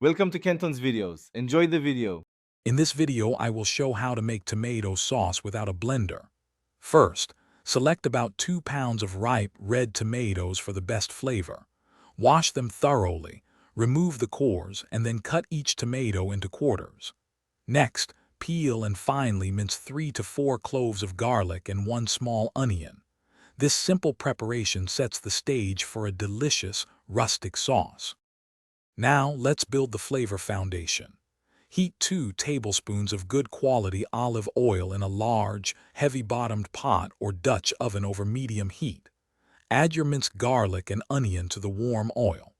Welcome to Kenton's videos. Enjoy the video. In this video, I will show how to make tomato sauce without a blender. First, select about 2 pounds of ripe red tomatoes for the best flavor. Wash them thoroughly, remove the cores, and then cut each tomato into quarters. Next, peel and finely mince 3 to 4 cloves of garlic and 1 small onion. This simple preparation sets the stage for a delicious, rustic sauce. Now, let's build the flavor foundation. Heat 2 tablespoons of good quality olive oil in a large, heavy-bottomed pot or Dutch oven over medium heat. Add your minced garlic and onion to the warm oil.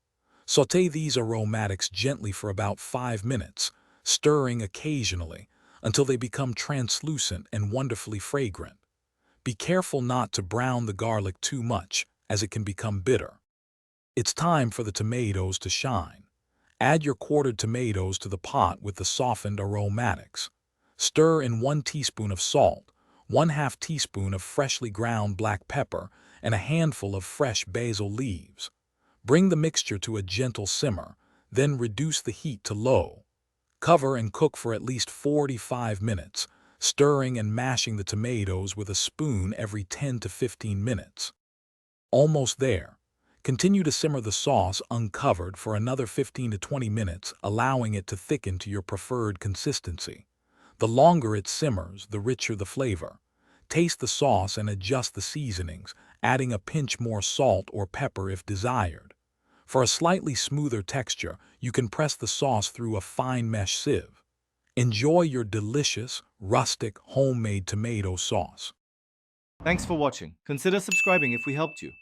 Sauté these aromatics gently for about 5 minutes, stirring occasionally until they become translucent and wonderfully fragrant. Be careful not to brown the garlic too much, as it can become bitter. It's time for the tomatoes to shine. Add your quartered tomatoes to the pot with the softened aromatics. Stir in 1 teaspoon of salt, 1/2 teaspoon of freshly ground black pepper, and a handful of fresh basil leaves. Bring the mixture to a gentle simmer, then reduce the heat to low. Cover and cook for at least 45 minutes, stirring and mashing the tomatoes with a spoon every 10 to 15 minutes. Almost there. Continue to simmer the sauce uncovered for another 15 to 20 minutes, allowing it to thicken to your preferred consistency. The longer it simmers, the richer the flavor. Taste the sauce and adjust the seasonings, adding a pinch more salt or pepper if desired. For a slightly smoother texture, you can press the sauce through a fine mesh sieve. Enjoy your delicious, rustic, homemade tomato sauce. Thanks for watching. Consider subscribing if we helped you.